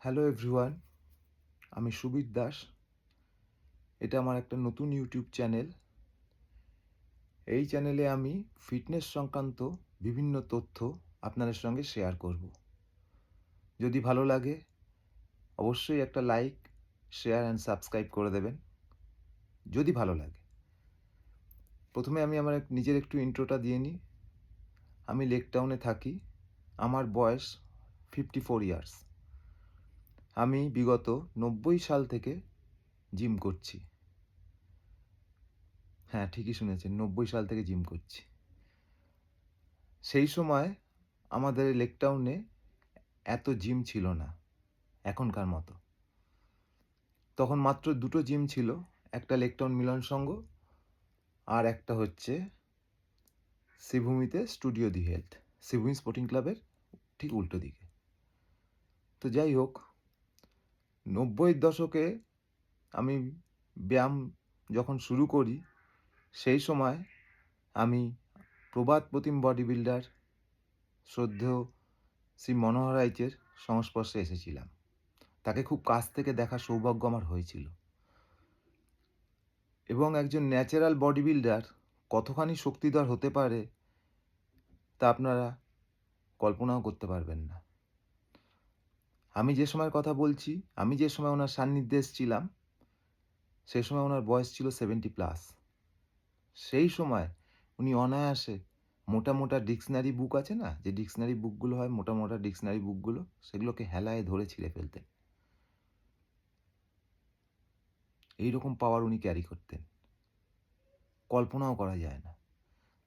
Hello everyone, আমি সুবীর দাস। এটা আমার একটা নতুন ইউটিউব চ্যানেল। এই চ্যানেলে আমি ফিটনেস সংক্রান্ত বিভিন্ন তথ্য আপনাদের সঙ্গে শেয়ার করব। যদি ভালো লাগে অবশ্যই একটা লাইক, শেয়ার অ্যান্ড সাবস্ক্রাইব করে দেবেন যদি ভালো লাগে। প্রথমে আমি আমার নিজের একটু ইন্ট্রোটা দিয়ে নিই। আমি লেক টাউনে থাকি। আমার বয়স 54 ইয়ার্স। আমি বিগত 90 সাল থেকে জিম করছি। হ্যাঁ, ঠিকই শুনেছেন, 90 সাল থেকে জিম করছি। সেই সময় আমাদের লেক টাউনে এত জিম ছিল না এখনকার মতো। তখন মাত্র দুটো জিম ছিল, একটা লেক টাউন মিলন সংঘ আর একটা হচ্ছে শ্রীভূমিতে studio the health, Sribhumi sporting ক্লাবের ঠিক উল্টো দিকে। তো যাই হোক, 90-এর দশকে আমি ব্যায়াম যখন শুরু করি সেই সময় আমি প্রবাদ প্রতিম বডি বিল্ডার শ্রদ্ধেয় শ্রী মনোহর রাইচের সংস্পর্শে এসেছিলাম। তাকে খুব কাছ থেকে দেখার সৌভাগ্য আমার হয়েছিল। এবং একজন ন্যাচারাল বডি বিল্ডার কতখানি শক্তিধর হতে পারে তা আপনারা কল্পনাও করতে পারবেন না। আমি যে সময়ের কথা বলছি, আমি যে সময় ওনার সান্নিধ্যে এসেছিলাম, সে সময় ওনার বয়স ছিল 70+। সেই সময় উনি অনায়াসে মোটা, মোটা ডিকশনারি বুক আছে না? যে ডিকশনারি বুকগুলো হয়, মোটা, মোটা ডিকশনারি বুকগুলো, সেগুলোকে হেলায় ধরে ছিঁড়ে ফেলতেন। এইরকম পাওয়ার উনি ক্যারি করতেন। কল্পনাও করা যায় না।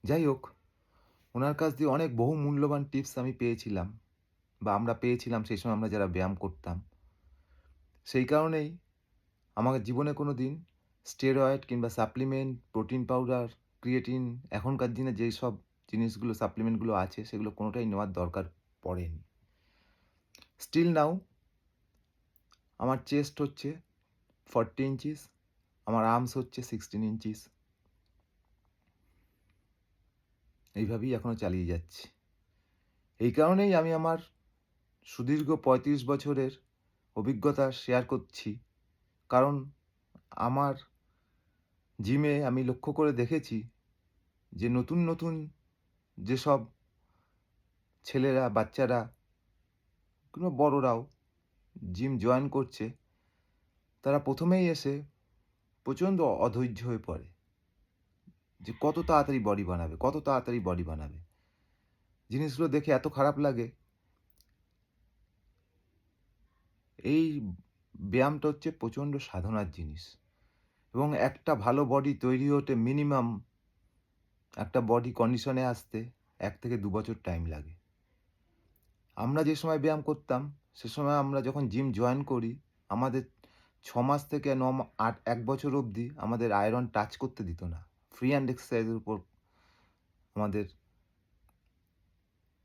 যাই হোক, ওনার কাছ দিয়ে অনেক বহু মূল্যবান টিপস আমি পেয়েছিলাম বা আমরা পেয়েছিলাম সেই সময় আমরা যারা ব্যায়াম করতাম। সেই কারণেই আমার জীবনে কোনো দিন স্টেরয়েড কিংবা সাপ্লিমেন্ট, প্রোটিন পাউডার, ক্রিয়েটিন এখনকার দিনে যেই সব জিনিসগুলো সাপ্লিমেন্টগুলো আছে সেগুলো কোনোটাই নেওয়ার দরকার পড়েনি। স্টিল নাও আমার চেস্ট হচ্ছে 40 ইঞ্চিস, আমার আর্মস হচ্ছে 16 ইঞ্চিস। এইভাবেই এখনো চালিয়ে যাচ্ছি। এই কারণেই আমি আমার সুদীর্ঘ 35 বছরের অভিজ্ঞতা শেয়ার করছি। কারণ আমার জিমে আমি লক্ষ্য করে দেখেছি যে নতুন, নতুন যেসব ছেলেরা, বাচ্চারা কিংবা বড়রাও জিম জয়েন করছে, তারা প্রথমেই এসে প্রচণ্ড অধৈর্য হয়ে পড়ে যে কত তাড়াতাড়ি বডি বানাবে, কত তাড়াতাড়ি বডি বানাবে। জিনিসগুলো দেখে এত খারাপ লাগে। এই ব্যায়ামটা হচ্ছে প্রচণ্ড সাধনার জিনিস এবং একটা ভালো বডি তৈরি হতে মিনিমাম একটা বডি কন্ডিশনে আসতে 1 থেকে 2 বছর টাইম লাগে। আমরা যে সময় ব্যায়াম করতাম, সে সময় আমরা যখন জিম জয়েন করি, আমাদের 6 মাস থেকে 1 বছর অবধি আমাদের আয়রন টাচ করতে দিত না। ফ্রি হ্যান্ড এক্সারসাইজের উপর আমাদের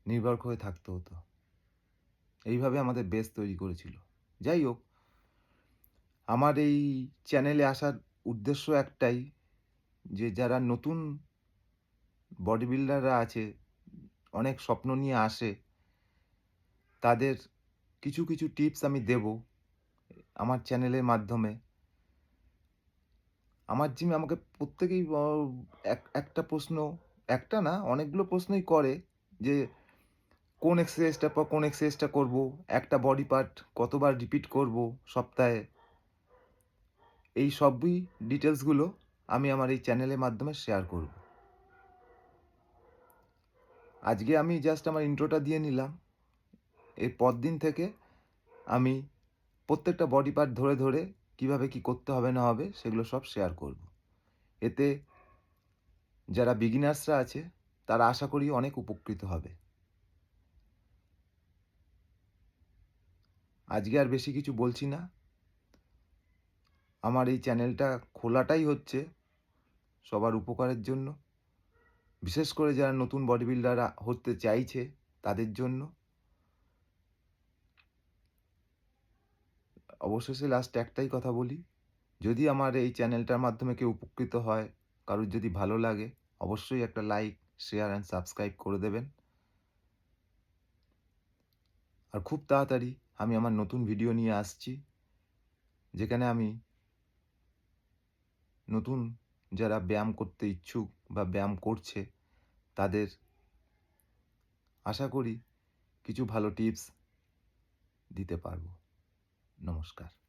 নির্ভর করে থাকতে হতো। এইভাবে আমাদের বেস তৈরি করেছিল। যাই হোক, আমার এই চ্যানেলে আসার উদ্দেশ্য একটাই যে যারা নতুন বডি বিল্ডাররা আছে, অনেক স্বপ্ন নিয়ে আসে, তাদের কিছু, কিছু টিপস আমি দেব আমার চ্যানেলের মাধ্যমে। আমার জিমে আমাকে প্রত্যেকেই একটা প্রশ্ন, একটা না অনেকগুলো প্রশ্নই করে যে, কোন এক্সারসাইজটার পর কোন এক্সারসাইজটা করব? একটা বডি পার্ট কতবার রিপিট করব সপ্তাহে? এই সবই ডিটেইলসগুলো আমি আমার এই চ্যানেলের মাধ্যমে শেয়ার করব। আজকে আমি জাস্ট আমার ইন্ট্রোটা দিয়ে নিলাম। এর পরদিন থেকে আমি প্রত্যেকটা বডি পার্ট ধরে, ধরে কিভাবে কি করতে হবে না হবে সেগুলো সব শেয়ার করব। এতে যারা বিগিনার্সরা আছে তারা আশা করি অনেক উপকৃত হবে। আজকে আর বেশি কিছু বলছি না। আমার এই চ্যানেলটা খোলাটাই হচ্ছে সবার উপকারের জন্য। বিশেষ করে যারা নতুন বডি বিল্ডার হতে চাইছে তাদের জন্য। অবশেষে লাস্ট একটাই কথা বলি, যদি আমার এই চ্যানেলটার মাধ্যমে কেউ উপকৃত হয়, কারোর যদি ভালো লাগে, অবশ্যই একটা লাইক, শেয়ার অ্যান্ড সাবস্ক্রাইব করে দেবেন। আর খুব তাড়াতাড়ি আমি আমার নতুন ভিডিও নিয়ে আসছি, যেখানে আমি নতুন যারা ব্যায়াম করতে ইচ্ছুক বা ব্যায়াম করছে তাদের আশা করি কিছু ভালো টিপস দিতে পারবো। নমস্কার।